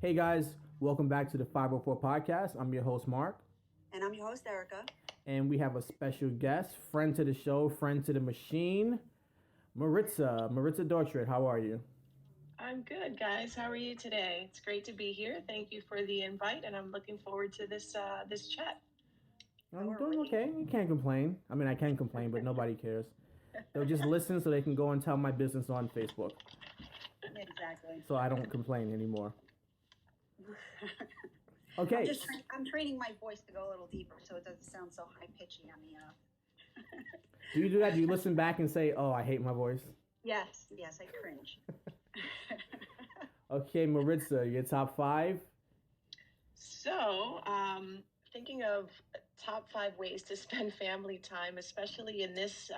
Hey guys, welcome back to the 504 podcast. I'm your host, Mark, And I'm your host, Erica. and we have a special guest, friend to the show, friend to the machine, Maritza. Maritza Dortrait, how are you? I'm good, guys. How are you today? It's great to be here. Thank you for the invite, and I'm looking forward to this chat. Oh, I'm we're doing really okay. You can't complain. I mean, I can complain, but nobody cares. They'll just listen so they can go and tell my business on Facebook. exactly. So I don't complain anymore. I'm Okay, just I'm training my voice to go a little deeper so it doesn't sound so high pitchy on the. do you do that? Do you listen back and say, "Oh, I hate my voice"? Yes, I cringe. Okay, Maritza, your top five. Thinking of top five ways to spend family time, especially in this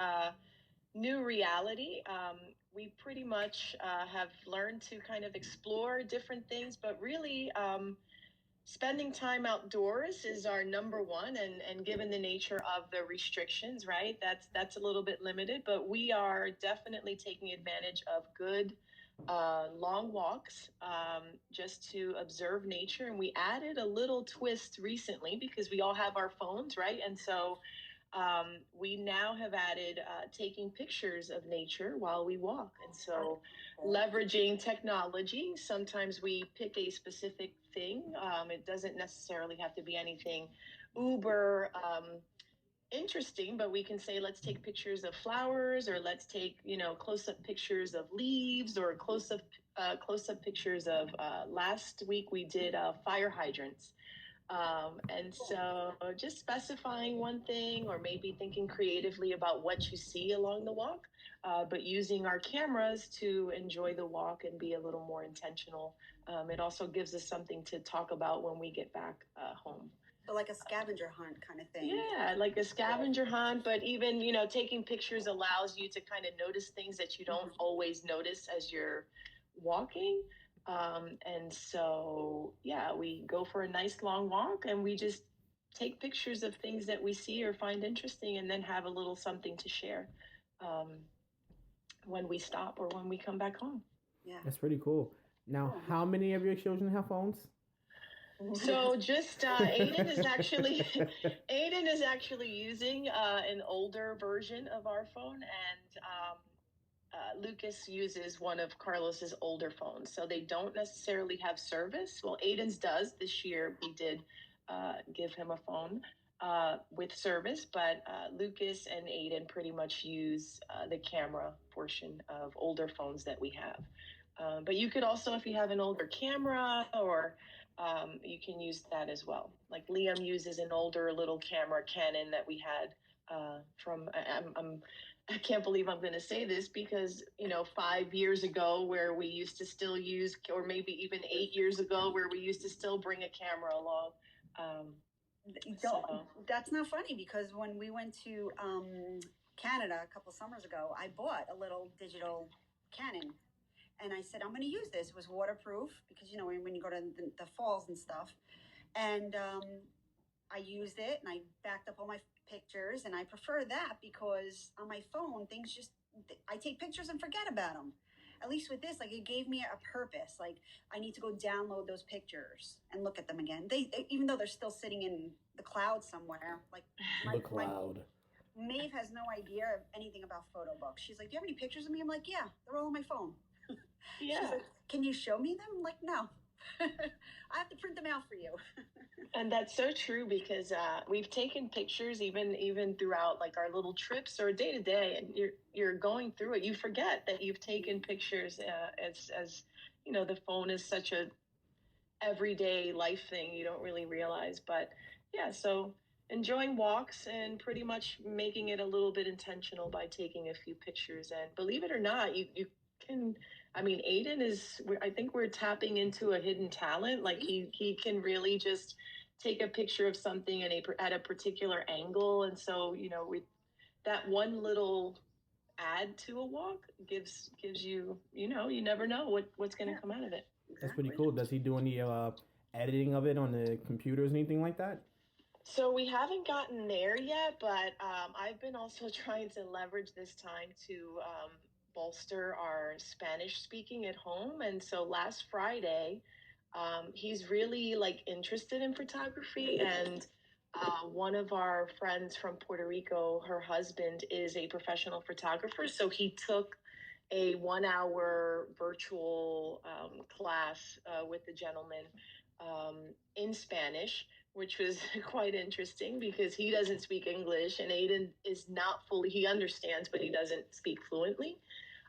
new reality. We pretty much have learned to kind of explore different things, but really, spending time outdoors is our number one, and given the nature of the restrictions, right, that's a little bit limited, but we are definitely taking advantage of good long walks, just to observe nature. And we added a little twist recently because we all have our phones, right? And so we now have added taking pictures of nature while we walk. And so, leveraging technology, sometimes we pick a specific thing. It doesn't necessarily have to be anything uber interesting, but we can say, let's take pictures of flowers, or let's take, close up pictures of leaves, or close up pictures of, last week we did fire hydrants. And so just specifying one thing, or maybe thinking creatively about what you see along the walk, but using our cameras to enjoy the walk and be a little more intentional. It also gives us something to talk about when we get back home. So like a scavenger hunt kind of thing. Yeah, like a scavenger hunt, but even, taking pictures allows you to kind of notice things that you don't always notice as you're walking. And so, yeah, we go for a nice long walk, and we just take pictures of things that we see or find interesting, and then have a little something to share um, when we stop or when we come back home. Yeah. That's pretty cool. Now, how many of your children have phones? So just Aiden is actually Aiden is actually using an older version of our phone, and Lucas uses one of Carlos's older phones. So they don't necessarily have service. Well, Aiden's does. This year we did give him a phone with service, but Lucas and Aiden pretty much use the camera portion of older phones that we have. But you could also, if you have an older camera, or you can use that as well. Like Liam uses an older little camera, Canon, that we had from. I can't believe I'm going to say this, because 5 years ago, where we used to still use, or maybe even 8 years ago, where we used to still bring a camera along. That's not funny, because when we went to Canada a couple summers ago, I bought a little digital Canon. And I said, I'm going to use this. It was waterproof because, when you go to the falls and stuff. And I used it, and I backed up all my pictures. And I prefer that because on my phone, I take pictures and forget about them. At least with this, like, it gave me a purpose. Like, I need to go download those pictures and look at them again. They even though they're still sitting in the cloud somewhere. Like The cloud. Maeve has no idea of anything about photo books. She's like, do you have any pictures of me? I'm like, yeah, they're all on my phone. Yeah. She's like, can you show me them? I'm like, no. I have to print them out for you. And that's so true, because we've taken pictures even throughout, like, our little trips or day to day, and you're going through it. You forget that you've taken pictures, as the phone is such a everyday life thing. You don't really realize, but yeah. So enjoying walks and pretty much making it a little bit intentional by taking a few pictures. And believe it or not, you can. I mean, Aiden is. I think we're tapping into a hidden talent. Like, he can really just take a picture of something at a particular angle, and so we that one little add to a walk gives you, you never know what's going to come out of it. That's pretty Exactly. cool. Does he do any editing of it on the computers, anything like that? So we haven't gotten there yet, but I've been also trying to leverage this time to bolster our Spanish speaking at home. And so last Friday, He's really like interested in photography, and one of our friends from Puerto Rico, her husband is a professional photographer, so he took a 1 hour virtual class with the gentleman in Spanish, which was quite interesting because he doesn't speak English and Aiden is not fully, he understands, but he doesn't speak fluently.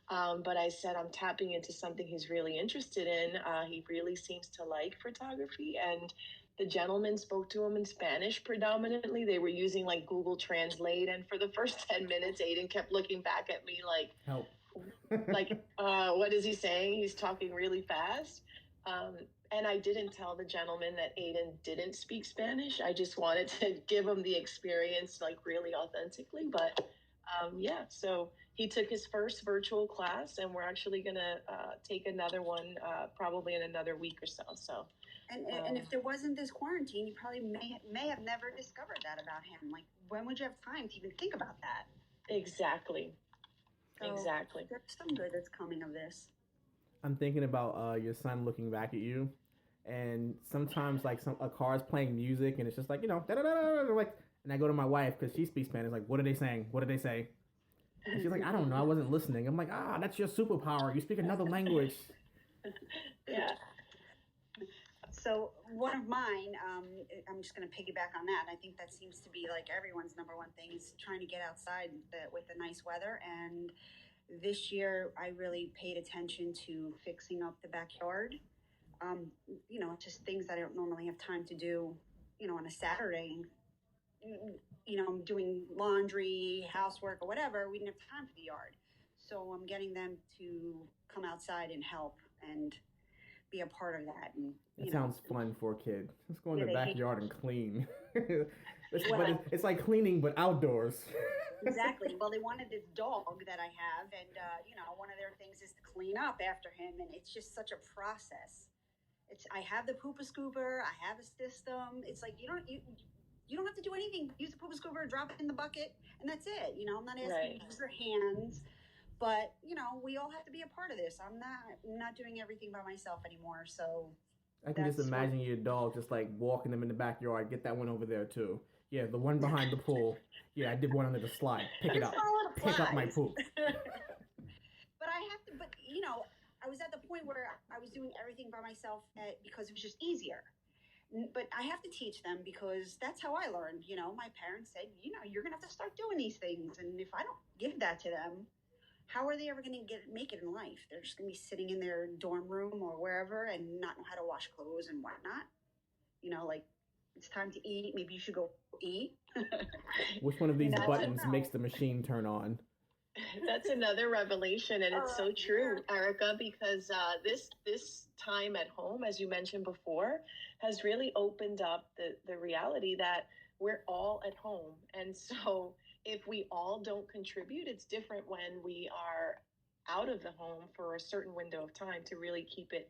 But I said, I'm tapping into something he's really interested in. He really seems to like photography. And the gentleman spoke to him in Spanish predominantly. They were using like Google Translate. And for the first 10 minutes, Aiden kept looking back at me like, Help. What is he saying? He's talking really fast. And I didn't tell the gentleman that Aiden didn't speak Spanish. I just wanted to give him the experience like really authentically. But yeah, so he took his first virtual class, and we're actually going to take another one probably in another week or so. So, and if there wasn't this quarantine, you probably may have never discovered that about him. Like, when would you have time to even think about that? Exactly. So exactly. There's some good that's coming of this. I'm thinking about your son looking back at you, and sometimes like a car's playing music, and it's just like like, and I go to my wife because she speaks Spanish. Like, what are they saying? What did they say? And she's like, I don't know. I wasn't listening. I'm like, that's your superpower. You speak another language. Yeah. So one of mine, I'm just going to piggyback on that. I think that seems to be like everyone's number one thing is trying to get outside with the nice weather. And this year, I really paid attention to fixing up the backyard. Just things that I don't normally have time to do, on a Saturday. I'm doing laundry, housework, or whatever. We didn't have time for the yard. So I'm getting them to come outside and help and be a part of that. And it sounds fun for a kid. Let's go in the backyard and clean. It's like cleaning, but outdoors. Exactly. Well, they wanted this dog that I have, and one of their things is to clean up after him, and it's just such a process. I have the pooper scooper, I have a system. It's like you don't have to do anything. Use the pooper scooper, drop it in the bucket, and that's it. I'm not asking you to use your hands, but we all have to be a part of this. I'm not doing everything by myself anymore. So I can just imagine your dog just like walking them in the backyard. Get that one over there too. Yeah, the one behind the pool. Yeah, I did one under the slide. Pick it up. Pick up my poop. But I have to. But I was at the point where I was doing everything by myself because it was just easier. But I have to teach them because that's how I learned. My parents said, you're gonna have to start doing these things, and if I don't give that to them, how are they ever gonna make it in life? They're just gonna be sitting in their dorm room or wherever and not know how to wash clothes and whatnot. Like, it's time to eat. Maybe you should go eat. Which one of these buttons makes the machine turn on? That's another revelation, and it's so true, Erica, because this time at home, as you mentioned before, has really opened up the reality that we're all at home. And so if we all don't contribute, it's different when we are out of the home for a certain window of time to really keep it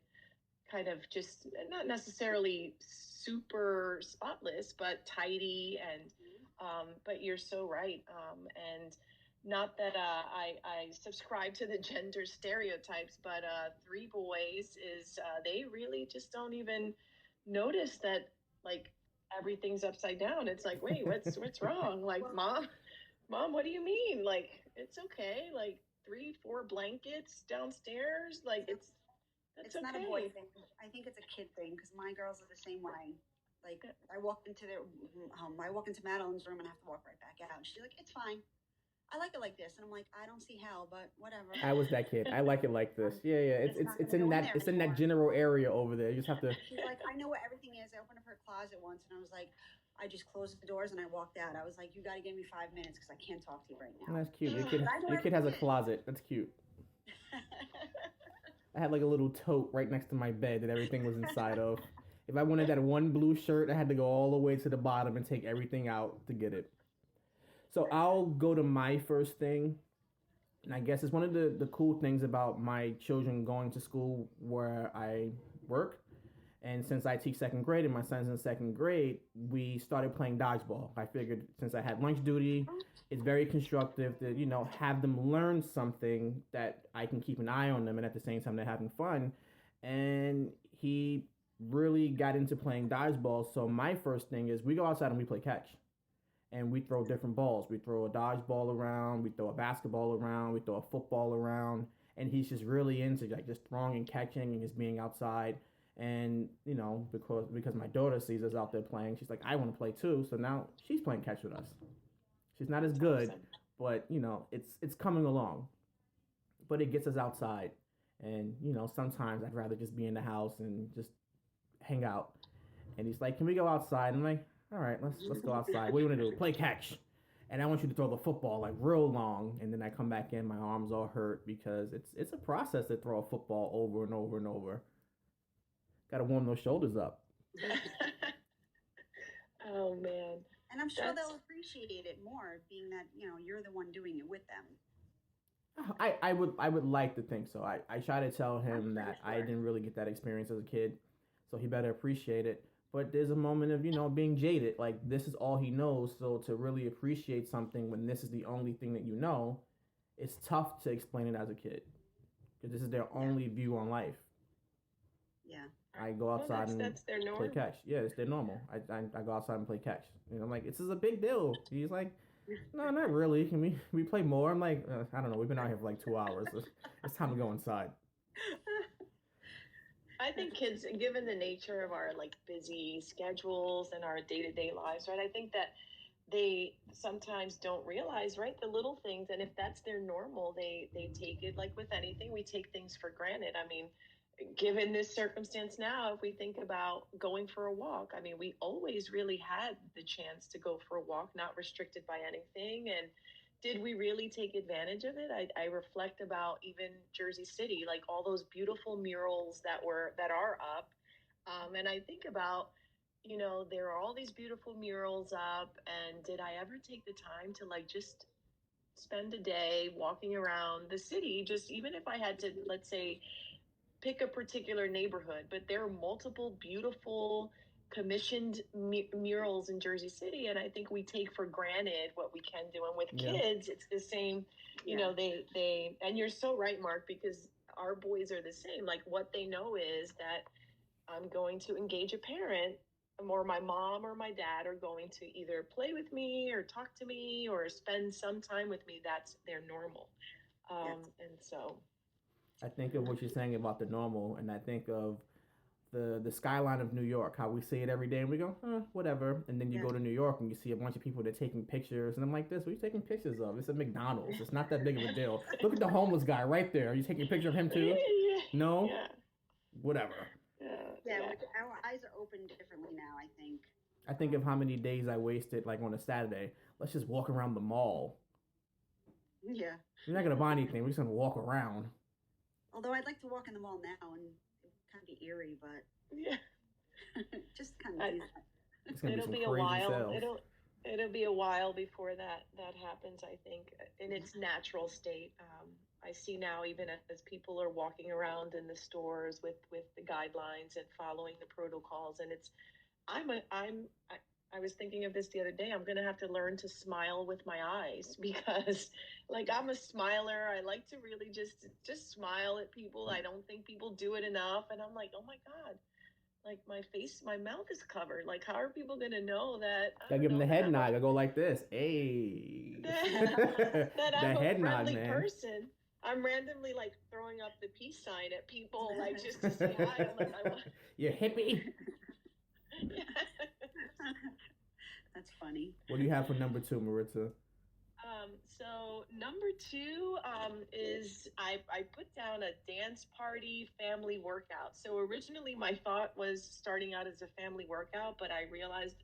kind of just not necessarily super spotless, but tidy. And but you're so right. And not that I subscribe to the gender stereotypes, but 3 boys is they really just don't even notice that like everything's upside down. It's like, wait, what's wrong? Like, mom, what do you mean? Like, it's okay. Like 3-4 blankets downstairs. Like it's okay. Not a boy thing. I think it's a kid thing because my girls are the same way. Like I walk into Madeline's room and I have to walk right back out, and she's like, "It's fine. I like it like this," and I'm like, "I don't see how, but whatever." I was that kid. I like it like this. Yeah. It's in that general area over there. You just have to. She's like, "I know what everything is." I opened up her closet once, and I was like, I just closed the doors and I walked out. I was like, "You got to give me 5 minutes because I can't talk to you right now." That's cute. Your kid has a closet. That's cute. I had like a little tote right next to my bed that everything was inside of. If I wanted that one blue shirt, I had to go all the way to the bottom and take everything out to get it. So I'll go to my first thing. And I guess it's one of the cool things about my children going to school where I work. And since I teach second grade and my son's in second grade, we started playing dodgeball. I figured since I had lunch duty, it's very constructive to, have them learn something that I can keep an eye on them and at the same time they're having fun. And he really got into playing dodgeball. So my first thing is we go outside and we play catch. And we throw different balls. We throw a dodgeball around, we throw a basketball around, we throw a football around. And he's just really into like just throwing and catching and just being outside. And because my daughter sees us out there playing, she's like, I want to play too. So now she's playing catch with us. She's not as That's good, awesome. but it's coming along. But it gets us outside. And sometimes I'd rather just be in the house and just hang out. And he's like, "Can we go outside?" I'm like, "All right, let's go outside. What do you want to do? Play catch." And I want you to throw the football like real long. And then I come back in, my arms all hurt because it's a process to throw a football over and over and over. Got to warm those shoulders up. Oh man. And I'm sure That's they'll appreciate it more, being that you're the one doing it with them. I would like to think so. I try to tell I'm him pretty that I sure. didn't really get that experience as a kid, so he better appreciate it. But there's a moment of being jaded. Like this is all he knows. So to really appreciate something when this is the only thing that you know, it's tough to explain it as a kid because this is their Yeah, only view on life. yeah, I go well, outside and that's their play norm. catch. Yeah, it's their normal. I go outside and play catch. I'm like, this is a big deal. He's like, no, not really. Can we play more? I'm like, I don't know. We've been out here for like 2 hours. It's time to go inside. I think kids, given the nature of our like busy schedules and our day-to-day lives, right? I think that they sometimes don't realize, right, the little things, and if that's their normal, they take it like with anything, we take things for granted. I mean, given this circumstance now, if we think about going for a walk, I mean, we always really had the chance to go for a walk, not restricted by anything. And did we really take advantage of it? I reflect about even Jersey City, like all those beautiful murals that are up. And I think about, there are all these beautiful murals up. And did I ever take the time to like just spend a day walking around the city, just even if I had to, let's say, pick a particular neighborhood, but there are multiple beautiful commissioned murals in Jersey City, and I think we take for granted what we can do. And with Yeah. kids, it's the same. yeah, They and you're so right, Mark, because our boys are the same. Like what they know is that I'm going to engage a parent, or my mom or my dad are going to either play with me or talk to me or spend some time with me. That's their normal. yes. And so I think of what you're saying about the normal, and I think of the skyline of New York, how we see it every day, and we go, whatever. And then you Yes. go to New York and you see a bunch of people that are taking pictures, and I'm like, this, what are you taking pictures of? It's a McDonald's. It's not that big of a deal. Look at the homeless guy right there. Are you taking a picture of him too? yeah, No, yeah. Yeah, whatever. Yeah. our eyes are open differently now, I think. I think of how many days I wasted, like on a Saturday. Let's just walk around the mall. Yeah. We're not gonna buy anything. We're just gonna walk around. Although I'd like to walk in the mall now, and it would kind of be eerie, but Yeah. just kind of I, do that. It's gonna be it'll some be a crazy while. sales. It'll be a while before that happens. I think in its natural state. I see now, even as people are walking around in the stores with the guidelines and following the protocols, and it's I was thinking of this the other day. I'm gonna have to learn to smile with my eyes because, like, I'm a smiler. I like to really just smile at people. I don't think people do it enough, and I'm like, oh my god, like my mouth is covered. Like, how are people gonna know that? I Gotta don't give him know the that head I'm nod. I go like this. Hey. that The I'm a head nod, friendly man. person. I'm randomly like throwing up the peace sign at people, like just to say hi. I'm like, I want. You hippie. That's funny. What do you have for number 2, Maritza? So number 2 is I put down a dance party family workout. So originally my thought was starting out as a family workout, but I realized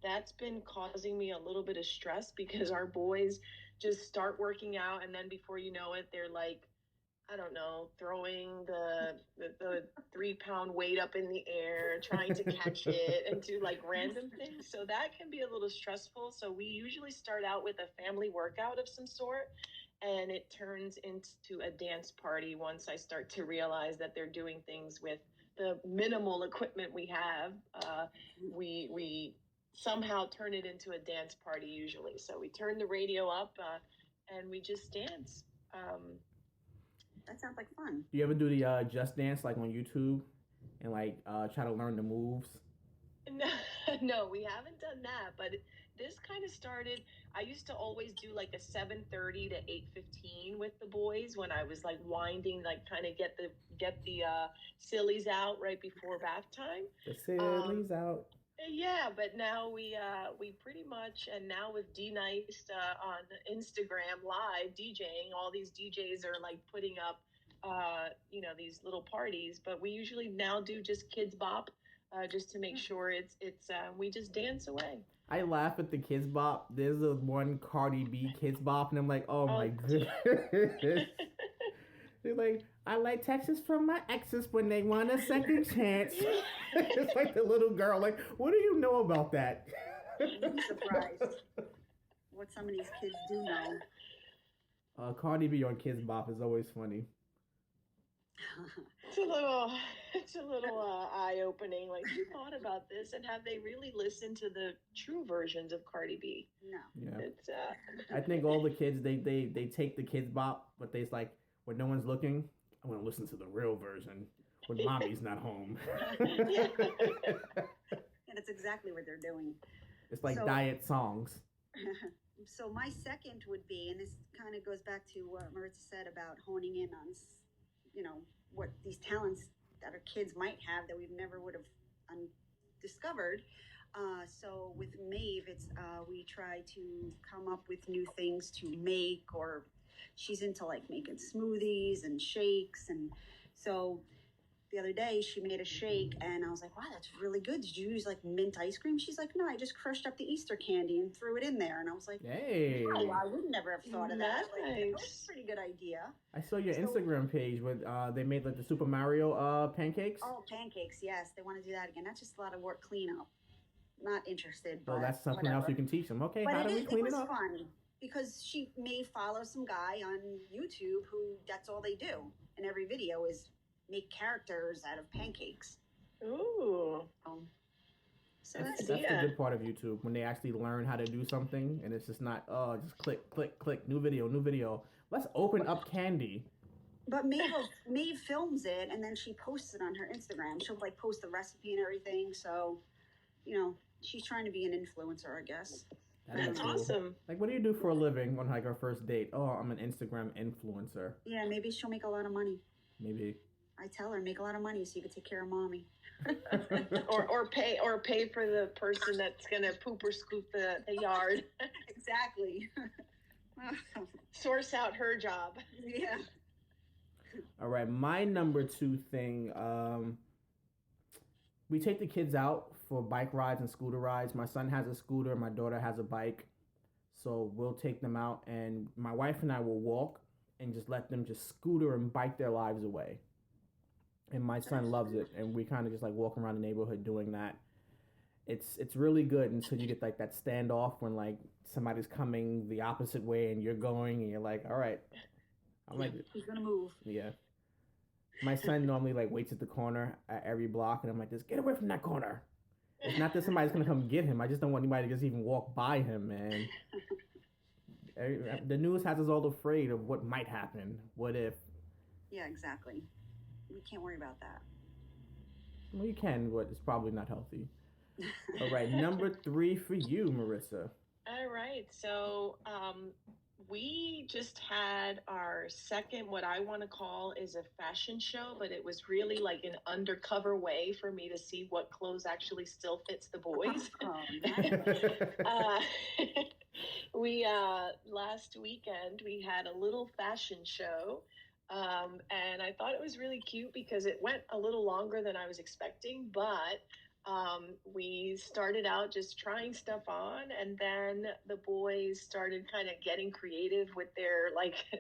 that's been causing me a little bit of stress because our boys just start working out, and then before you know it, they're like, I don't know, throwing the 3 pound weight up in the air, trying to catch it and do like random things. So that can be a little stressful. So we usually start out with a family workout of some sort, and it turns into a dance party once I start to realize that they're doing things with the minimal equipment we have. We somehow turn it into a dance party usually. So we turn the radio up and we just dance. That sounds like fun. Do you ever do the Just Dance like on YouTube? and like try to learn the moves? No, no, we haven't done that, but this kind of started. I used to always do like a 7:30 to 8:15 with the boys when I was like winding, like kind of get the sillies out right before bath time. The Um, silly's out. yeah, but now we pretty much, and now with D Nice on Instagram Live DJing, all these DJs are like putting up these little parties, but we usually now do just Kids Bop, just to make sure it's we just dance away. I laugh at the Kids Bop. There's a one Cardi B Kids Bop, and I'm like, oh my Oh, goodness. They're like, I like texts from my exes when they want a second chance. It's like the little girl, like, what do you know about that? I'm surprised what some of these kids do know. Cardi B on Kids Bop is always funny. it's a little it's a little eye opening. Like, who thought about this, and have they really listened to the true versions of Cardi B? No. Yeah. It's I think all the kids they take the Kids Bop, but they's like when no one's looking, I want to listen to the real version when mommy's not home. Yeah. And it's exactly what they're doing. It's like So- diet songs. So my second would be, and this kind of goes back to what Maritza said about honing in on, what these talents that our kids might have that we've never would have discovered. So with Maeve, it's we try to come up with new things to make, or she's into like making smoothies and shakes, and so the other day she made a shake and I was like, wow, that's really good. Did you use like mint ice cream? She's like, no, I just crushed up the Easter candy and threw it in there. And I was like, Hey, oh, I would never have thought of that. Like, that was Nice. a pretty good idea. I saw your So- Instagram page with they made like the Super Mario pancakes. Oh, pancakes, yes. They want to do that again. That's just a lot of work cleanup. Not interested, but Well, that's something whatever. else you can teach them. Okay, But how do we it clean was it up? fun because she may follow some guy on YouTube who that's all they do. And every video is make characters out of pancakes. Ooh. So That's, that's that's Yeah. the good part of YouTube when they actually learn how to do something and it's just not just click click click new video new video. Let's open up candy. But Maeve films it and then she posts it on her Instagram. She'll like post the recipe and everything. So, she's trying to be an influencer, I guess. That is That's cool. awesome. Like, what do you do for a living on like our first date? Oh, I'm an Instagram influencer. Yeah, maybe she'll make a lot of money. Maybe. I tell her make a lot of money so you can take care of mommy. Or pay for the person that's gonna poop or scoop the yard. Exactly. Source out her job. Yeah. All right, my number two thing. We take the kids out for bike rides and scooter rides. My son has a scooter. My daughter has a bike. So we'll take them out, and my wife and I will walk and just let them just scooter and bike their lives away. And my son loves it, and we kind of just like walk around the neighborhood doing that. It's really good until you get like that standoff when like somebody's coming the opposite way and you're going, and you're like, all right. I'm like, He's gonna move. yeah. My son normally like waits at the corner at every block, and I'm like, just get away from that corner. It's not that somebody's gonna come get him. I just don't want anybody to just even walk by him, man. The news has us all afraid of what might happen. What if? Yeah, exactly. We can't worry about that. Well, you can, but it's probably not healthy. All right, number 3 for you, Maritza. All right. So we just had our second, what I want to call is a fashion show, but it was really like an undercover way for me to see what clothes actually still fits the boys. Oh, nice. We last weekend we had a little fashion show, and I thought it was really cute because it went a little longer than I was expecting, but we started out just trying stuff on, and then the boys started kind of getting creative with their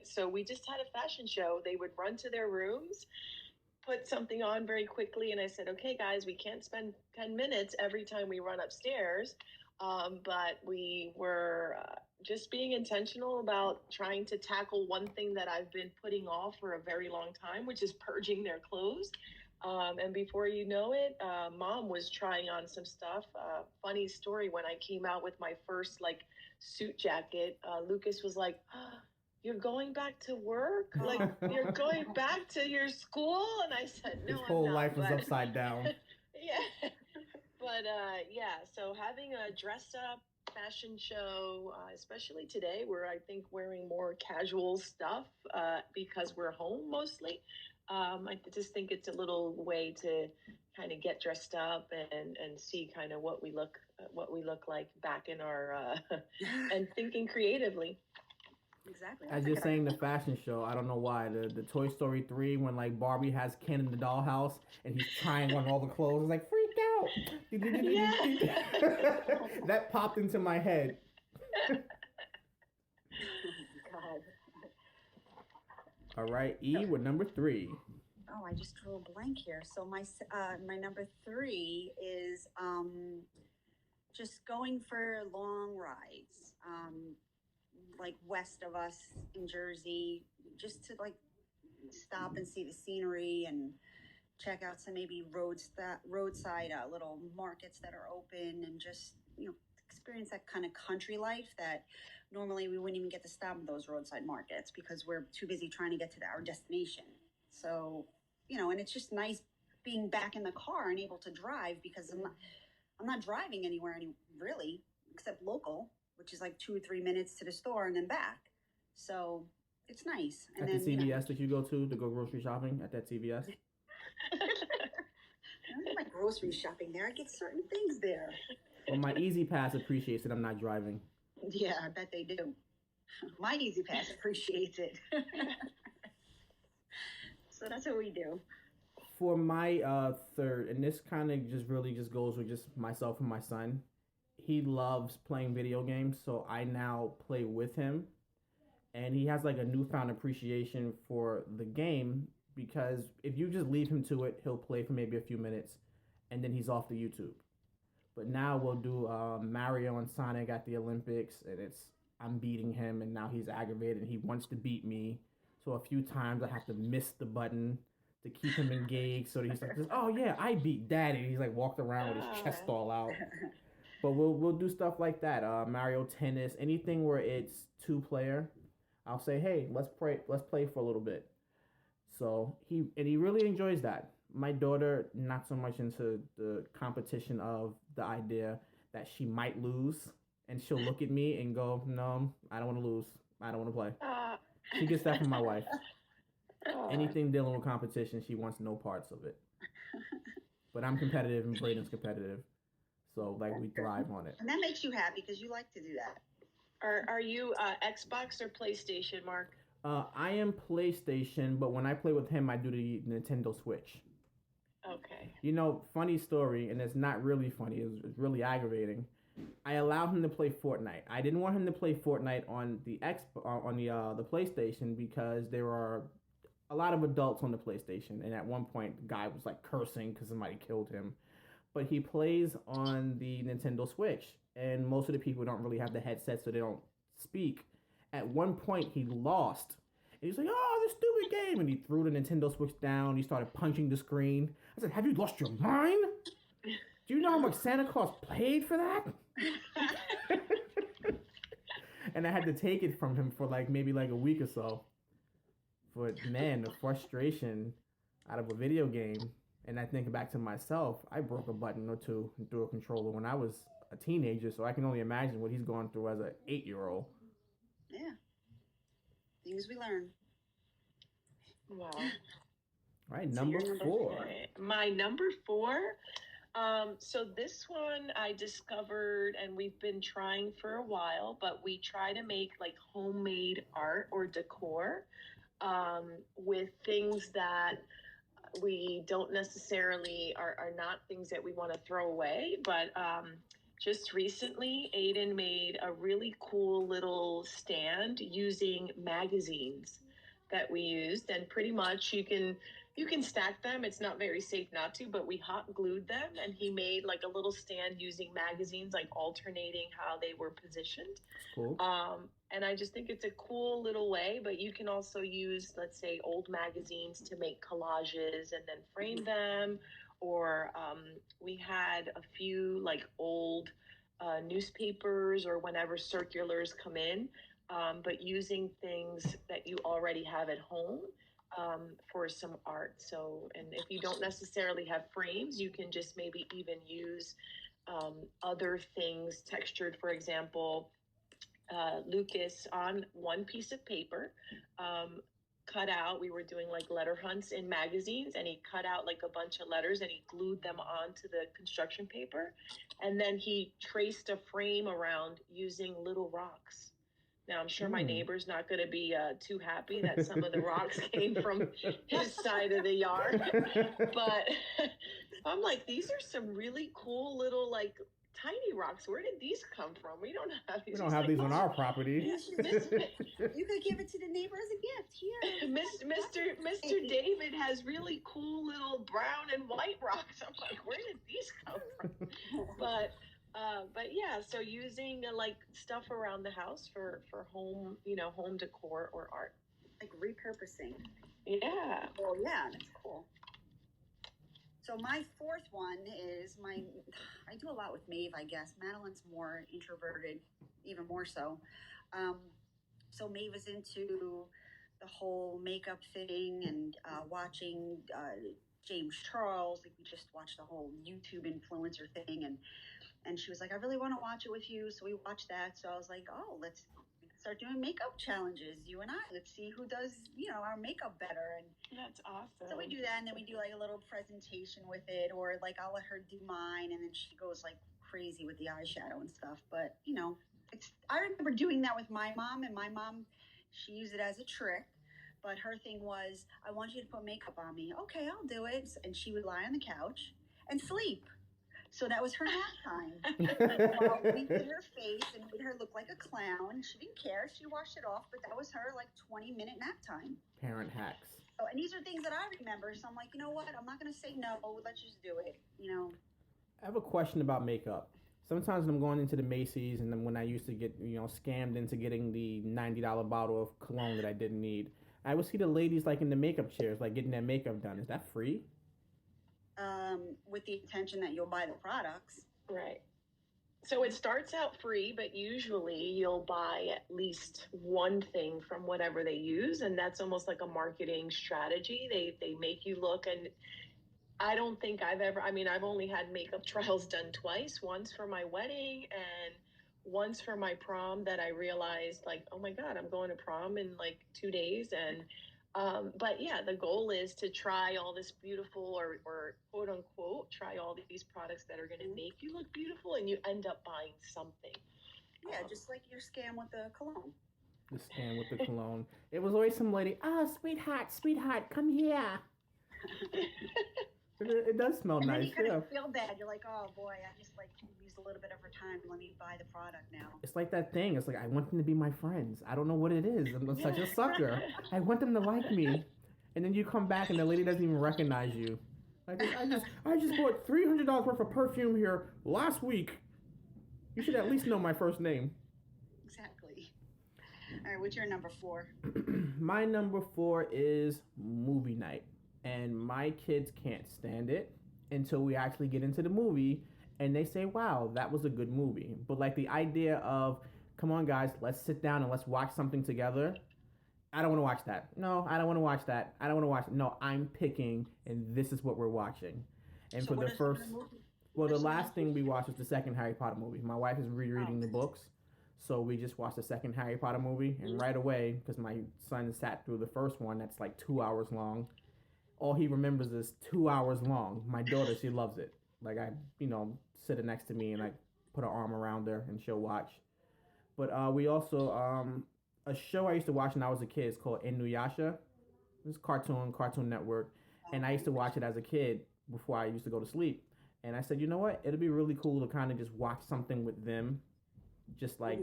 so we just had a fashion show. They would run to their rooms, put something on very quickly, and I said, okay guys, we can't spend 10 minutes every time we run upstairs, but we were just being intentional about trying to tackle one thing that I've been putting off for a very long time, which is purging their clothes. And before you know it, Mom was trying on some stuff. Funny story, when I came out with my first suit jacket, Lucas was like, oh, you're going back to work? Like, you're going back to your school? And I said, no, His I'm whole not. life was But upside down. yeah. But yeah, so having a dress up fashion show, especially today, we're, I think, wearing more casual stuff because we're home mostly. I just think it's a little way to kind of get dressed up and see kind of what we look like back in our and thinking creatively. Exactly. As you're saying the fashion show, I don't know why the Toy Story 3 when like Barbie has Ken in the dollhouse and he's trying on all the clothes, it's like freak out. That popped into my head. God. All right, E with number 3. Oh, I just drew a blank here. So my number 3 is just going for long rides, like west of us in Jersey, just to like stop and see the scenery and check out some maybe roadside little markets that are open, and just experience that kind of country life that normally we wouldn't even get to stop at those roadside markets because we're too busy trying to get to our destination. So and it's just nice being back in the car and able to drive because I'm not driving anywhere really except local, which is like 2 or 3 minutes to the store and then back. So it's nice. And at then the CVS that you go to go grocery shopping at that CVS. I don't do my grocery shopping there. I get certain things there. Well, my Easy Pass appreciates that I'm not driving. Yeah, I bet they do. My Easy Pass appreciates it. So that's what we do. For my third, and this kind of just really just goes with just myself and my son. He loves playing video games, so I now play with him, and he has like a newfound appreciation for the game because if you just leave him to it, he'll play for maybe a few minutes, and then he's off to YouTube. But now we'll do Mario and Sonic at the Olympics, and I'm beating him, and now he's aggravated, and he wants to beat me. So a few times I have to miss the button to keep him engaged, so that he's like, "Oh yeah, I beat Daddy." And he's like walked around with his chest all out. But we'll do stuff like that. Mario Tennis, anything where it's 2-player. I'll say, "Hey, let's play for a little bit." So he really enjoys that. My daughter, not so much into the competition of the idea that she might lose, and she'll look at me and go, "No, I don't want to lose. I don't want to play." She gets that from my wife. Anything dealing with competition, she wants no parts of it. But I'm competitive and Braden's competitive. So like we thrive on it. And that makes you happy because you like to do that. Are you Xbox or PlayStation, Mark? I am PlayStation, but when I play with him, I do the Nintendo Switch. Okay. Funny story, and it's not really funny. It's really aggravating. I allowed him to play Fortnite. I didn't want him to play Fortnite on the the PlayStation because there are a lot of adults on the PlayStation, and at one point, the guy was like cursing because somebody killed him. But he plays on the Nintendo Switch, and most of the people don't really have the headset, so they don't speak. At one point, he lost. And he's like, "Oh, this stupid game." And he threw the Nintendo Switch down. He started punching the screen. I said, "Have you lost your mind? Do you know how much Santa Claus paid for that?" And I had to take it from him for maybe a week or so. But man, the frustration out of a video game. And I think back to myself, I broke a button or two and threw a controller when I was a teenager, so I can only imagine what he's going through as an 8-year-old. Yeah. Things we learn. Wow. All right, number 4. Okay. My number 4. So this one I discovered, and we've been trying for a while, but we try to make homemade art or decor with things that we don't necessarily are not things that we want to throw away, but just recently Aiden made a really cool little stand using magazines that we used, and pretty much you can stack them. It's not very safe not to, but we hot glued them, and he made a little stand using magazines, alternating how they were positioned. Cool. And I just think it's a cool little way, but you can also use, let's say, old magazines to make collages and then frame them. Or we had a few old newspapers, or whenever circulars come in, but using things that you already have at home for some art. So, and if you don't necessarily have frames, you can just maybe even use other things textured, for example, Lucas on one piece of paper. Cut out, we were doing like letter hunts in magazines, and he cut out like a bunch of letters and he glued them onto the construction paper. And then he traced a frame around using little rocks. Now, I'm sure my neighbor's not going to be too happy that some of the rocks came from his side of the yard. But I'm like, these are some really cool little like tiny rocks. Where did these come from? We don't have these. We don't have these on our property. You could give it to the neighbor as a gift. Here, Mr. David has really cool little brown and white rocks. I'm like, where did these come from? But yeah, so using like stuff around the house for home, home decor or art, like repurposing. Yeah. Well, yeah, that's cool. So my fourth one is I do a lot with Maeve, I guess. Madeline's more introverted, even more so. So Maeve is into the whole makeup thing and watching James Charles. Like, we just watched the whole YouTube influencer thing, and she was like, I really want to watch it with you. So we watched that. So I was like, oh, let's start doing makeup challenges, you and I. Let's see who does, our makeup better. And that's awesome. So we do that, and then we do like a little presentation with it, or like I'll let her do mine, and then she goes like crazy with the eyeshadow and stuff. But I remember doing that with my mom, and my mom, she used it as a trick. But her thing was, I want you to put makeup on me. Okay, I'll do it. And she would lie on the couch and sleep. So that was her nap time. We did her face and made her look like a clown. She didn't care. She washed it off, but that was her like 20-minute nap time. Parent hacks. Oh, and these are things that I remember. So I'm like, you know what? I'm not going to say no. Let's just do it. I have a question about makeup. Sometimes when I'm going into the Macy's, and then when I used to get, scammed into getting the $90 bottle of cologne that I didn't need, I would see the ladies like in the makeup chairs, like getting their makeup done. Is that free? With the intention that you'll buy the products. Right. So it starts out free, but usually you'll buy at least one thing from whatever they use, and that's almost like a marketing strategy. They make you look, and I don't think I've only had makeup trials done twice, once for my wedding and once for my prom, that I realized like, oh my God, I'm going to prom in like 2 days. And but yeah, the goal is to try all this beautiful or quote unquote, try all these products that are going to make you look beautiful, and you end up buying something. Yeah, just like your scam with the cologne. The scam with the cologne. It was always some lady, sweetheart, come here. It does smell and nice. Then you kind of feel bad. You're like, oh boy, I just like used a little bit of her time. Let me buy the product now. It's like that thing. It's like, I want them to be my friends. I don't know what it is. I'm such a sucker. I want them to like me. And then you come back and the lady doesn't even recognize you. Like, I just bought $300 worth of perfume here last week. You should at least know my first name. Exactly. All right, what's your number 4? My number 4 is movie night. And my kids can't stand it until we actually get into the movie and they say, wow, that was a good movie. But like the idea of, come on guys, let's sit down and let's watch something together. I don't want to watch that. No, I don't want to watch that. I don't want to watch it. No, I'm picking and this is what we're watching. And so for the first, the last thing we watched was the second Harry Potter movie. My wife is rereading the books. So we just watched the second Harry Potter movie. And right away, because my son sat through the first one, that's like 2 hours long. All he remembers is 2 hours long. My daughter, she loves it. Like, I, sit her next to me and I put her arm around her and she'll watch. But we also, a show I used to watch when I was a kid is called Inuyasha. It's Cartoon Network. And I used to watch it as a kid before I used to go to sleep. And I said, you know what? It'll be really cool to kind of just watch something with them. Just like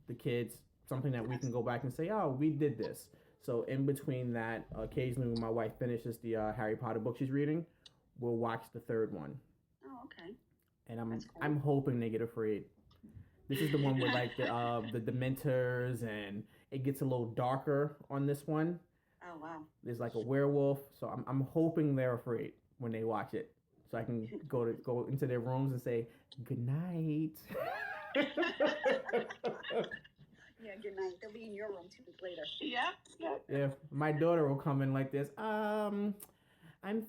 the kids, something that we can go back and say, oh, we did this. So in between that, occasionally when my wife finishes the Harry Potter book she's reading, we'll watch the third one. Oh, okay. And I'm hoping they get afraid. This is the one with like the Dementors, and it gets a little darker on this one. Oh wow. There's like a werewolf, so I'm hoping they're afraid when they watch it, so I can go into their rooms and say good night. Yeah, good night. They'll be in your room 2 weeks later. Yep. Yeah, my daughter will come in like this. I'm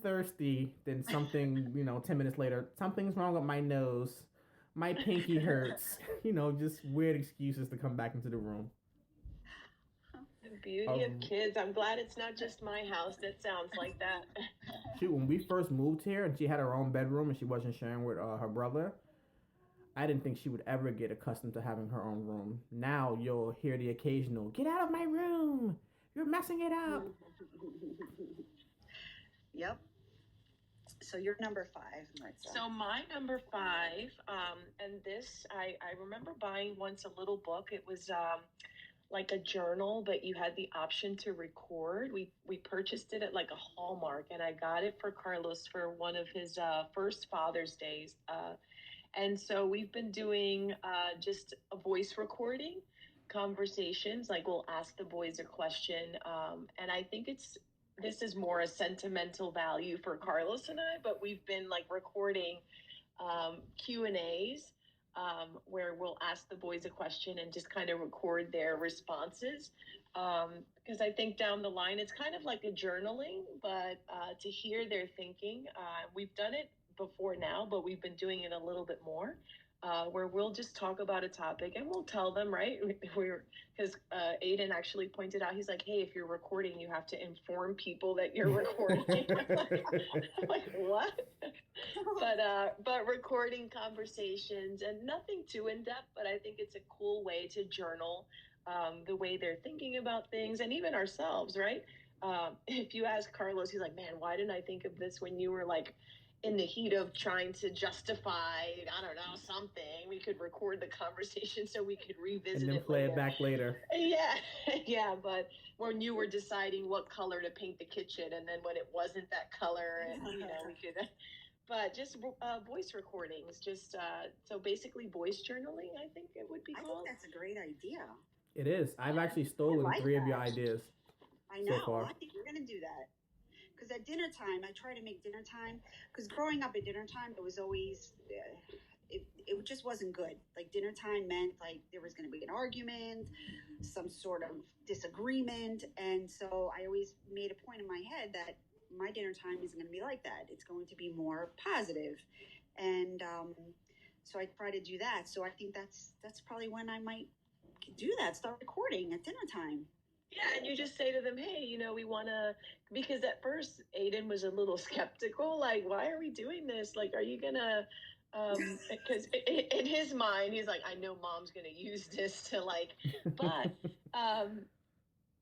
thirsty. Then something, 10 minutes later, something's wrong with my nose. My pinky hurts. Just weird excuses to come back into the room. The beauty of kids. I'm glad it's not just my house that sounds like that. Shoot, when we first moved here and she had her own bedroom and she wasn't sharing with her brother, I didn't think she would ever get accustomed to having her own room. Now you'll hear the occasional, "Get out of my room! You're messing it up!" Yep. So you're number 5, Maritza. So my number 5, and this, I remember buying once a little book. It was like a journal, but you had the option to record. We purchased it at like a Hallmark, and I got it for Carlos for one of his first Father's Days. And so we've been doing just a voice recording conversations. Like we'll ask the boys a question, and I think this is more a sentimental value for Carlos and I. But we've been like recording Q&As where we'll ask the boys a question and just kind of record their responses. Because I think down the line it's kind of like a journaling, but to hear their thinking, we've done it before now, but we've been doing it a little bit more, where we'll just talk about a topic and we'll tell them, right? Because Aiden actually pointed out, he's like, "Hey, if you're recording, you have to inform people that you're recording." I'm like, what? But recording conversations, and nothing too in depth, but I think it's a cool way to journal the way they're thinking about things, and even ourselves, right? If you ask Carlos, he's like, "Man, why didn't I think of this when you were like in the heat of trying to justify, I don't know, something?" We could record the conversation so we could revisit and then it play later. it back later. Yeah, but when you were deciding what color to paint the kitchen, and then when it wasn't that color, and we could. But just voice recordings, just so basically voice journaling, I think it would be called. I think that's a great idea. It is. I've actually stolen 3 of your ideas. I know. So far. I think we're gonna do that. Because at dinner time, I try to make dinner time. Because growing up at dinner time, it was always, it just wasn't good. Like dinner time meant like there was going to be an argument, some sort of disagreement. And so I always made a point in my head that my dinner time isn't going to be like that. It's going to be more positive. And so I try to do that. So I think that's probably when I might do that, start recording at dinner time. Yeah, and you just say to them, "Hey, we want to," because at first Aiden was a little skeptical, like, "Why are we doing this? Like, are you gonna," because in his mind, he's like, "I know Mom's gonna use this to like," but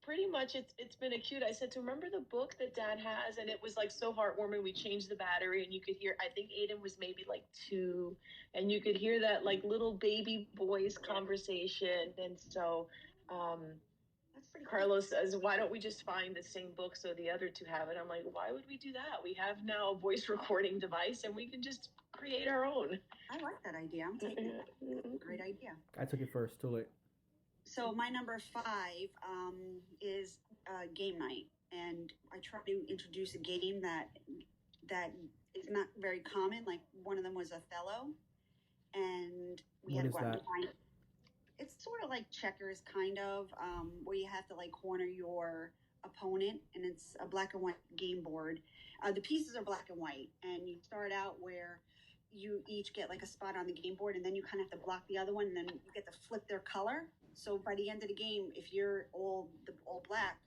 pretty much it's been a cute. I said to him, "Remember the book that Dad has?" And it was like so heartwarming. We changed the battery, and you could hear, I think Aiden was maybe like 2, and you could hear that like little baby voice conversation. And so Carlos says, "Why don't we just find the same book so the other 2 have it?" I'm like, "Why would we do that? We have now a voice recording device, and we can just create our own." I like that idea. I'm taking it. Great idea. I took it first. Too late. So my number 5 is game night, and I try to introduce a game that is not very common. Like one of them was Othello, and we had to go out and find. It's sort of like checkers, kind of, where you have to like corner your opponent, and it's a black and white game board. The pieces are black and white, and you start out where you each get like a spot on the game board, and then you kind of have to block the other one, and then you get to flip their color. So by the end of the game, if you're all black,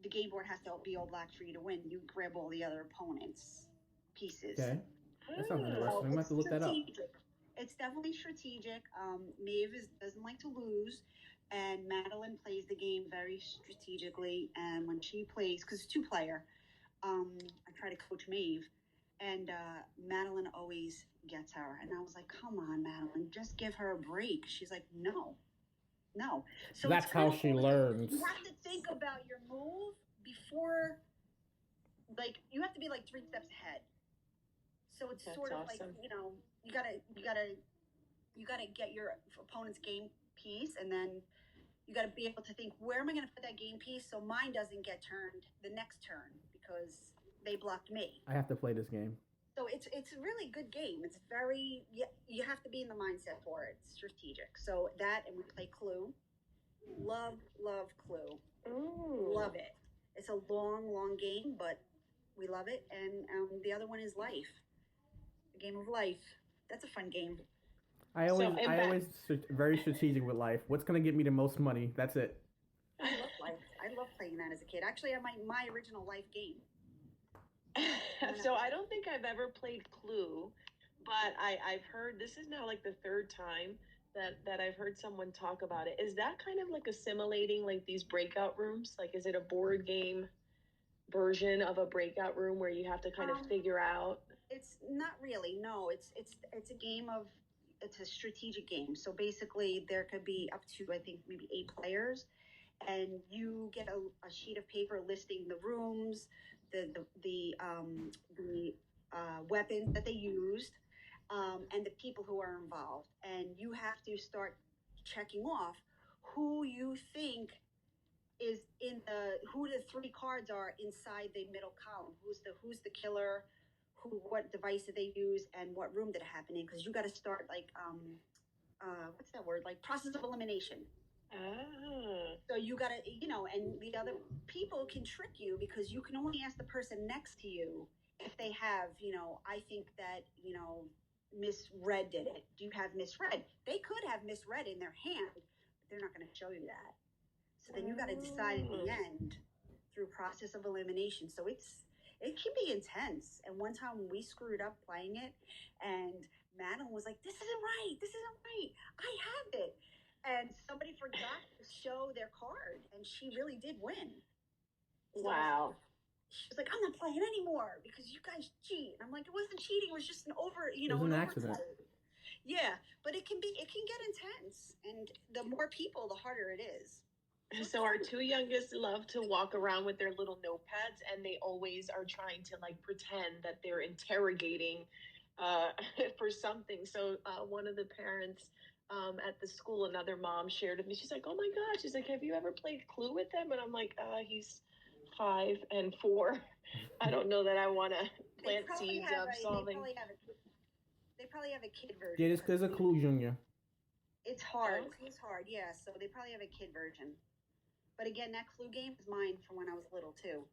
the game board has to be all black for you to win. You grab all the other opponent's pieces. Okay, that sounds interesting. I'm gonna have to look that up. It's definitely strategic. Maeve doesn't like to lose, and Madeline plays the game very strategically. And when she plays, because it's 2-player, I try to coach Maeve, and Madeline always gets her. And I was like, "Come on, Madeline, just give her a break." She's like, "No." So that's how she learns. You have to think about your move before, like you have to be like 3 steps ahead. So it's sort of awesome. Like you gotta get your opponent's game piece, and then you gotta be able to think, where am I gonna put that game piece so mine doesn't get turned the next turn because they blocked me. I have to play this game. So it's a really good game. It's very, you have to be in the mindset for it. It's strategic. So that, and we play Clue. Love Clue. Ooh. Love it. It's a long game, but we love it. And the other one is Life, the game of life. That's a fun game. So in I fact, always very strategic with life. What's gonna get me the most money? That's it. I love Life. I love playing that as a kid. Actually, I my original Life game. so I don't think I've ever played Clue, but I've heard this is now like the third time that I've heard someone talk about it. Is that kind of like assimilating like these breakout rooms? Like, is it a board game version of a breakout room where you have to kind of figure out? It's not really. No, it's a game of it's a strategic game. So basically, there could be up to I think maybe 8 players, and you get a sheet of paper listing the rooms, the weapons that they used, and the people who are involved, and you have to start checking off who you think is in the who the three cards are inside the middle column. Who's the killer? Who what device did they use and what room did it happen in? Because you got to start like what's that word? Like process of elimination. Ah. So you got to and the other people can trick you because you can only ask the person next to you if they have I think that misread did it. Do you have misread? They could have misread in their hand, but they're not going to show you that. So then you got to decide at the end through process of elimination. So it can be intense. And one time we screwed up playing it, and Madeline was like, "This isn't right. This isn't right. I have it." And somebody forgot to show their card, and she really did win. So Wow. she was like, "I'm not playing anymore because you guys cheat." And I'm like, "It wasn't cheating. It was just It was an an accident. oversight." Yeah, but it can get intense, and the more people, the harder it is. So our two youngest love to walk around with their little notepads, and they always are trying to like pretend that they're interrogating uh, for something. So one of the parents at the school, another mom shared with me. She's like, "Oh my God!" She's like, "Have you ever played Clue with them?" And I'm like, "He's 5 and 4. I don't know that I want to plant seeds of solving." They probably have a kid version. Yeah, there's a Clue Junior. It's hard. Okay. It's hard, yeah. So they probably have a kid version. But again, that Clue game is mine from when I was little too.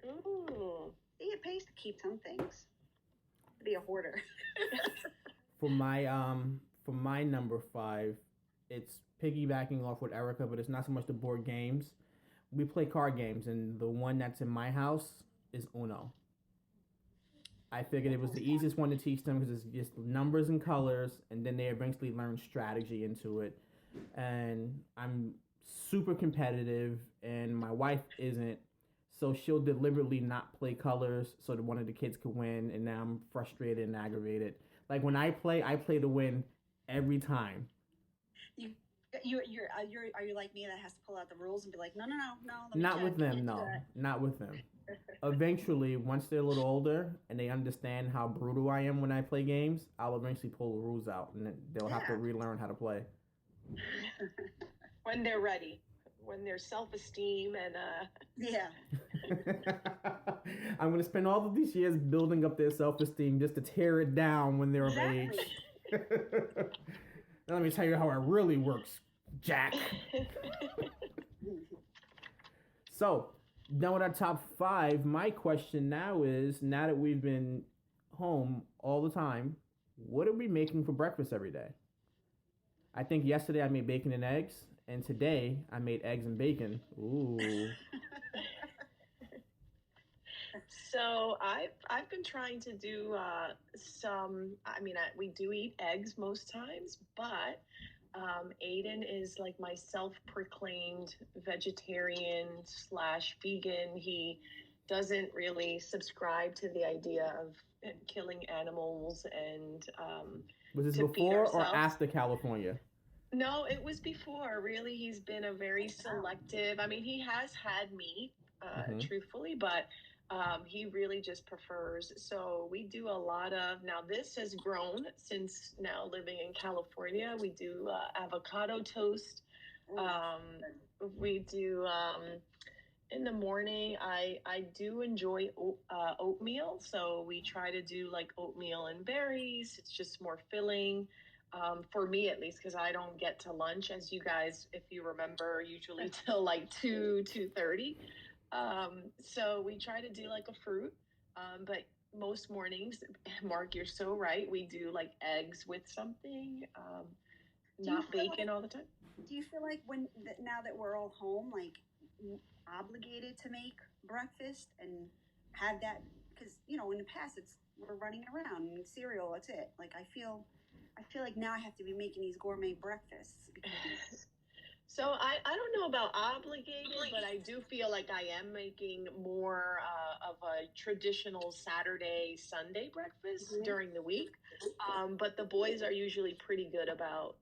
Ooh. See, it pays to keep some things. To be a hoarder. For my number five, it's piggybacking off with Erica, but it's not so much the board games. We play card games, and the one that's in my house is Uno. I figured it was the easiest one to teach them because it's just numbers and colors, and then they eventually learn strategy into it. And I'm super competitive, and my wife isn't, so she'll deliberately not play colors so that one of the kids could win, and now I'm frustrated and aggravated. Like when I play to win every time. You, are you like me that has to pull out the rules and be like, no, no, no, no. Not with them, no, not with them. Eventually, once they're a little older and they understand how brutal I am when I play games, I'll eventually pull the rules out, and then they'll have to relearn how to play. When they're ready, when their self-esteem and yeah. I'm gonna spend all of these years building up their self-esteem just to tear it down when they're of age. Now let me tell you how it really works, Jack. So, done with our top five. My question now is, now that we've been home all the time, what are we making for breakfast every day? I think yesterday I made bacon and eggs, and today I made eggs and bacon. Ooh. So I've been trying to do some. I mean, we do eat eggs most times, but Aiden is like my self-proclaimed vegetarian slash vegan. He doesn't really subscribe to the idea of killing animals and was this to before or after California? No, it was before. Really, he's been a very selective. I mean, he has had meat, truthfully, but he really just prefers. So we do a lot of, now this has grown since now living in California. We do avocado toast. We do, in the morning, I do enjoy oatmeal. So we try to do like oatmeal and berries. It's just more filling. For me at least, because I don't get to lunch, as you guys, if you remember, usually till like 2:30. So we try to do like a fruit, but most mornings, Mark, you're so right. We do like eggs with something, not bacon all the time. Do you feel like now that we're all home, like obligated to make breakfast and have that? Because in the past we're running around and cereal. That's it. Like I feel like now I have to be making these gourmet breakfasts because So I don't know about obligated, but I do feel like I am making more of a traditional Saturday, Sunday breakfast during the week. But the boys are usually pretty good about,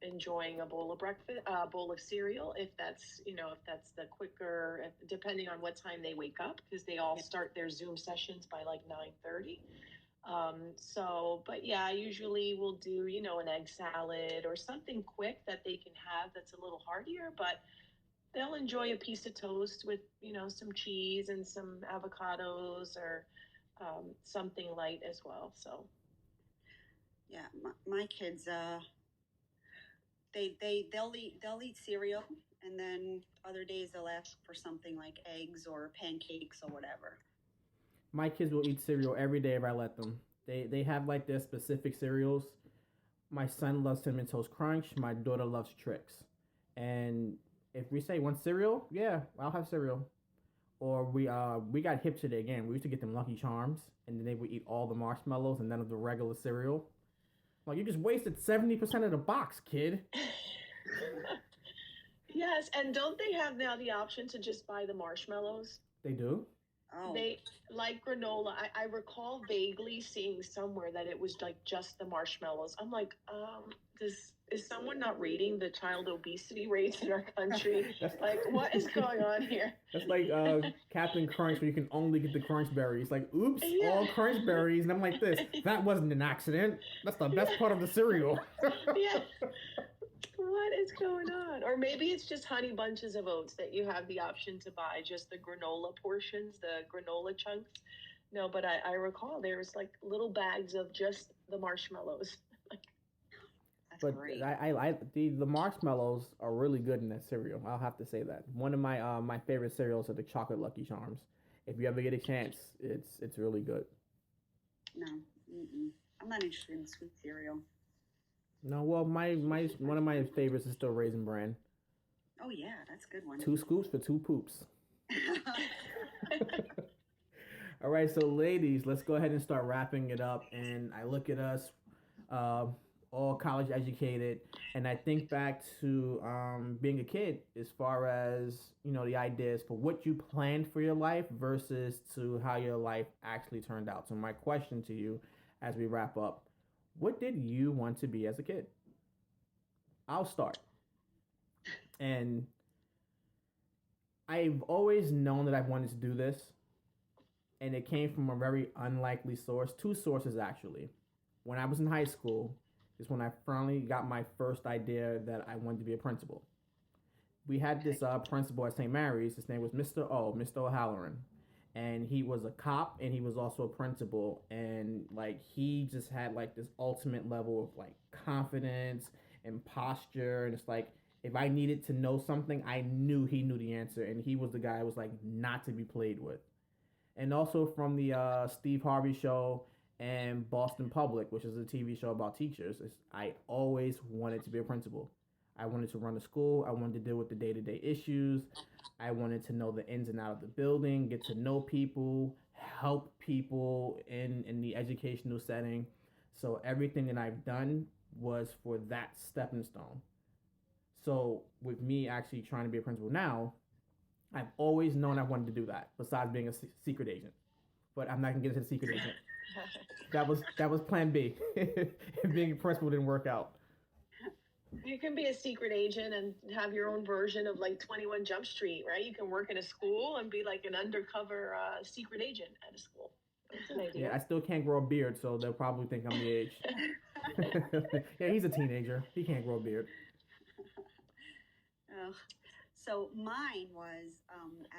enjoying a bowl of breakfast, a bowl of cereal, if that's the quicker, depending on what time they wake up, because they all start their Zoom sessions by like 9:30. But yeah, I usually will do, an egg salad or something quick that they can have that's a little heartier, but they'll enjoy a piece of toast with, some cheese and some avocados or something light as well. So, yeah, my kids they'll eat cereal, and then other days they'll ask for something like eggs or pancakes or whatever. My kids will eat cereal every day if I let them. They have like their specific cereals. My son loves Cinnamon Toast Crunch. My daughter loves Trix. And if we say one cereal, yeah, I'll have cereal. Or we got hip to it again. We used to get them Lucky Charms, and then they would eat all the marshmallows and none of the regular cereal. Like, you just wasted 70% of the box, kid. yes, and don't they have now the option to just buy the marshmallows? They do. Oh, They like granola. I recall vaguely seeing somewhere that it was like just the marshmallows. I'm like, is someone not reading the child obesity rates in our country? Like, what is going on here? That's like Captain Crunch, where you can only get the crunch berries. Like, oops, Yeah. all crunch berries. And I'm like this. That wasn't an accident. That's the best part of the cereal. Yeah. What is going on? Or maybe it's just honey bunches of oats that you have the option to buy, just the granola portions, the granola chunks. No, but I recall there was like little bags of just the marshmallows. that's But great. the marshmallows are really good in that cereal. I'll have to say that. One of my favorite cereals are the chocolate Lucky Charms. If you ever get a chance, it's really good. No, I'm not interested in sweet cereal. No, well, my one of my favorites is still Raisin Bran. Oh yeah, that's a good one. 2 scoops for 2 poops. All right, so ladies, let's go ahead and start wrapping it up. And I look at us, uh, all college educated, and I think back to being a kid, as far as the ideas for what you planned for your life versus to how your life actually turned out. So my question to you, as we wrap up, what did you want to be as a kid? I'll start. And I've always known that I've wanted to do this, and it came from a very unlikely source. Two sources, actually. When I was in high school is when I finally got my first idea that I wanted to be a principal. We had this principal at St. Mary's. His name was Mr. O'Halloran. And he was a cop, and he was also a principal. And like, he just had like this ultimate level of like confidence and posture. And it's like, if I needed to know something, I knew he knew the answer. And he was the guy who was like not to be played with. And also from the Steve Harvey show and Boston Public, which is a TV show about teachers. I always wanted to be a principal. I wanted to run a school. I wanted to deal with the day-to-day issues. I wanted to know the ins and out of the building, get to know people, help people in the educational setting. So everything that I've done was for that stepping stone. So with me actually trying to be a principal now, I've always known I wanted to do that, besides being a secret agent. But I'm not gonna get into the secret agent. That was plan B. If being a principal didn't work out. You can be a secret agent and have your own version of like 21 Jump Street, right? You can work in a school and be like an undercover secret agent at a school. That's an idea. Yeah, I still can't grow a beard, so they'll probably think I'm the age. Yeah, he's a teenager. He can't grow a beard. So mine was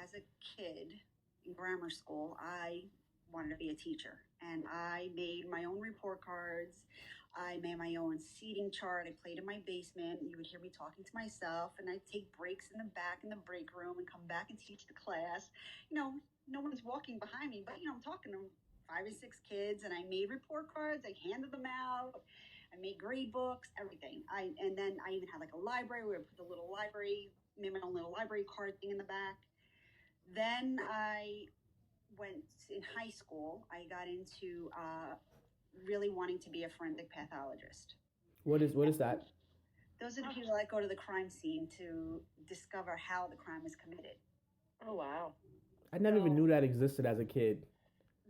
as a kid in grammar school, I wanted to be a teacher, and I made my own report cards. I made my own seating chart. I played in my basement. You would hear me talking to myself, and I'd take breaks in the back in the break room and come back and teach the class. You know, no one's walking behind me, but I'm talking to 5 or 6 kids, and I made report cards. I handed them out. I made grade books, everything. And then I even had like a library where I put the little library, made my own little library card thing in the back. Then I went in high school. I got into really wanting to be a forensic pathologist. What is that? Those are the people that go to the crime scene to discover how the crime was committed. Oh, wow. I never even knew that existed as a kid.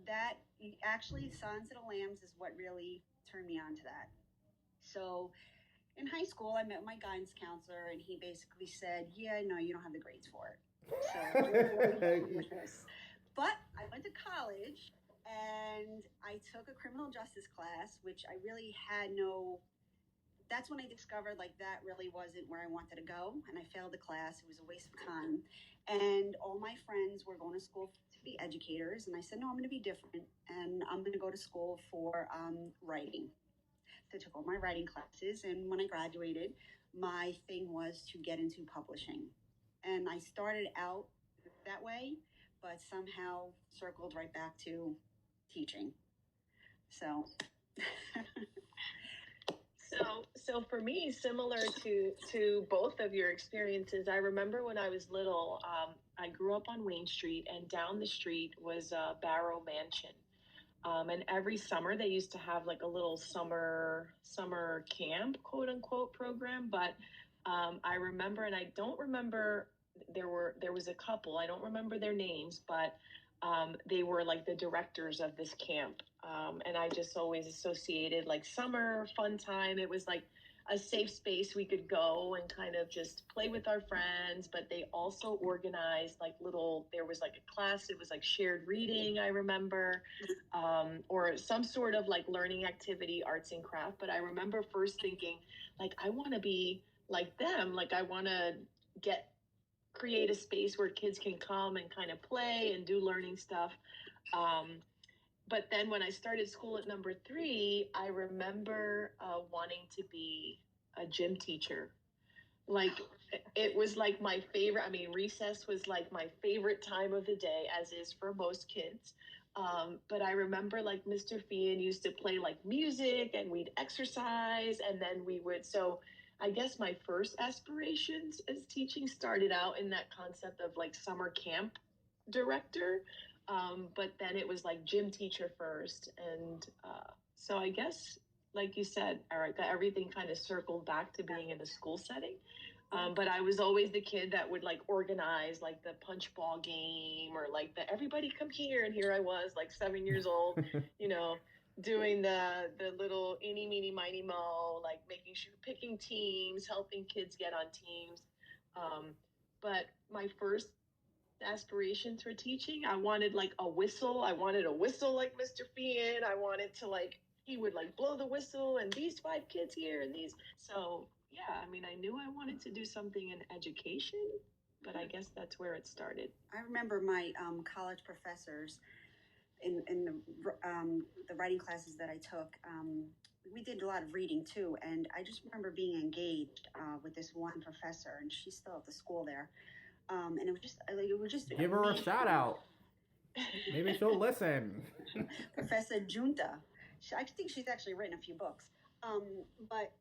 That actually, Silence of the Lambs is what really turned me on to that. So in high school, I met my guidance counselor, and he basically said, "Yeah, no, you don't have the grades for it." So, but I went to college and I took a criminal justice class, which I really had no. That's when I discovered like that really wasn't where I wanted to go, and I failed the class. It was a waste of time, and all my friends were going to school to be educators, and I said, "No, I'm going to be different, and I'm going to go to school for writing." So I took all my writing classes, and when I graduated, my thing was to get into publishing, and I started out that way, but somehow circled right back to teaching. So. So for me, similar to both of your experiences, I remember when I was little, I grew up on Wayne Street, and down the street was Barrow Mansion. And every summer they used to have like a little summer camp, quote unquote, program. But I remember, and I don't remember, there was a couple. I don't remember their names, but they were like the directors of this camp. And I just always associated like summer fun time. It was like a safe space we could go and kind of just play with our friends. But they also organized like there was like a class. It was like shared reading, I remember, or some sort of like learning activity, arts and craft. But I remember first thinking, like, I want to be like them. Like, I want to create a space where kids can come and kind of play and do learning stuff. But then when I started school at number 3, I remember wanting to be a gym teacher. Like, it was like my favorite. I mean, recess was like my favorite time of the day, as is for most kids. But I remember like Mr. Fian used to play like music, and we'd exercise, and then we would. So I guess my first aspirations as teaching started out in that concept of like summer camp director. But then it was like gym teacher first. And so I guess, like you said, Erica, everything kind of circled back to being in a school setting. But I was always the kid that would like organize like the punch ball game, or like the everybody come here. And here I was like 7 years old, you know, doing the little eeny, meeny, miny, mo, like making sure, picking teams, helping kids get on teams. But my first aspirations for teaching, I wanted like a whistle. I wanted a whistle like Mr. Fian. I wanted to like, he would like blow the whistle, and these 5 kids here and these. So yeah, I mean, I knew I wanted to do something in education, but I guess that's where it started. I remember my college professors in the writing classes that I took. We did a lot of reading too, and I just remember being engaged with this one professor, and she's still at the school there. And it was just give her a shout out. Maybe she'll listen. Professor Junta. I think she's actually written a few books. But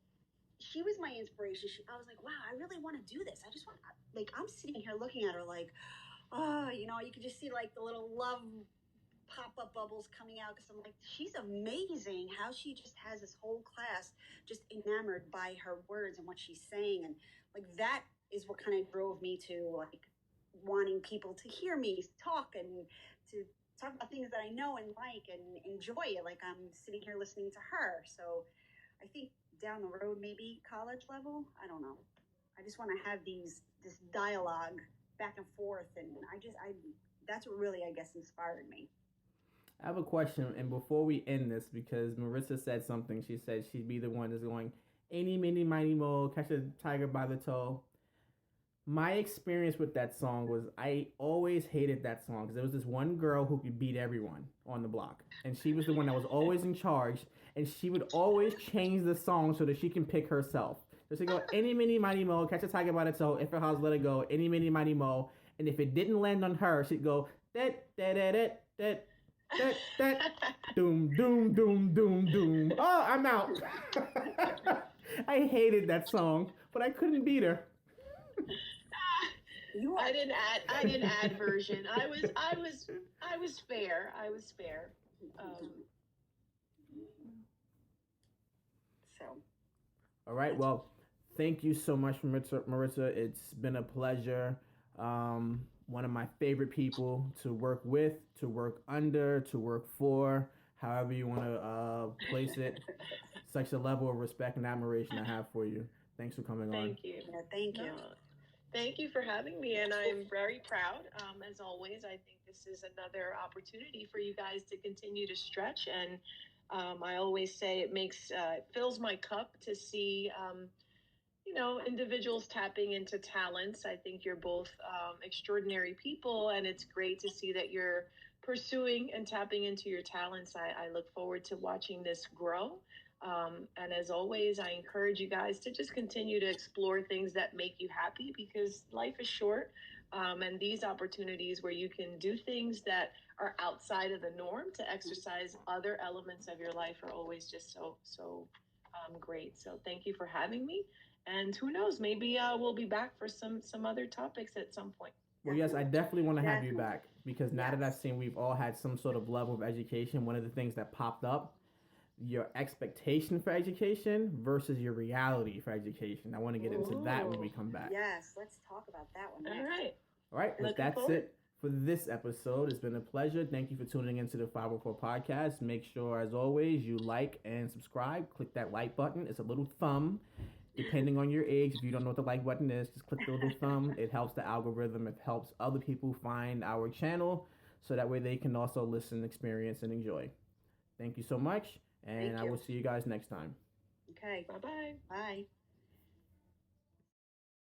she was my inspiration. I was like, wow, I really want to do this. I just want, like, I'm sitting here looking at her like, oh, you could just see like the little love pop-up bubbles coming out, because I'm like, she's amazing how she just has this whole class just enamored by her words and what she's saying. And like, that is what kind of drove me to like wanting people to hear me talk and to talk about things that I know and like and enjoy it, like I'm sitting here listening to her. So I think down the road, maybe college level, I don't know, I just want to have this dialogue back and forth, and that's what really, I guess, inspired me. I have a question, and before we end this, because Maritza said something, she said she'd be the one that's going, "Eeny, meeny, miny, mo, catch a tiger by the toe." My experience with that song was I always hated that song because there was this one girl who could beat everyone on the block, and she was the one that was always in charge, and she would always change the song so that she can pick herself. So she go any mini mighty mo, catch a tiger by the toe, if her house let it go, any mini mighty mo, and if it didn't land on her, she'd go that that that that that that that doom doom doom doom doom. Oh, I'm out. I hated that song, but I couldn't beat her. You are. I didn't add version. I was fair. I was fair. Um, So, All right. Well, thank you so much, Maritza. It's been a pleasure. One of my favorite people to work with, to work under, to work for, however you want to place it. Such a level of respect and admiration I have for you. Thanks for coming on. thank you. yeah, thank you. No, thank you for having me, and I'm very proud. As always, I think this is another opportunity for you guys to continue to stretch. And I always say it fills my cup to see, individuals tapping into talents. I think you're both extraordinary people, and it's great to see that you're pursuing and tapping into your talents. I look forward to watching this grow. And as always, I encourage you guys to just continue to explore things that make you happy because life is short. And these opportunities where you can do things that are outside of the norm to exercise other elements of your life are always just so great. So thank you for having me. And who knows, maybe we'll be back for some other topics at some point. Well, yes, I definitely want to have you Definitely. back because now that I've Yes. seen we've all had some sort of level of education, one of the things that popped up, your expectation for education versus your reality for education. I want to get into that when we Ooh. come back. Yes, let's talk about that one All next. right. All right, but Looking that's forward. it for this episode. It's been a pleasure. Thank you for tuning into the 504 podcast. Make sure, as always, you like and subscribe. Click that like button. It's a little thumb. Depending on your age, if you don't know what the like button is, just click the little thumb. It helps the algorithm. It helps other people find our channel so that way they can also listen, experience, and enjoy. Thank you so much, and Thank I will you. see you guys next time. Okay, Bye bye. bye.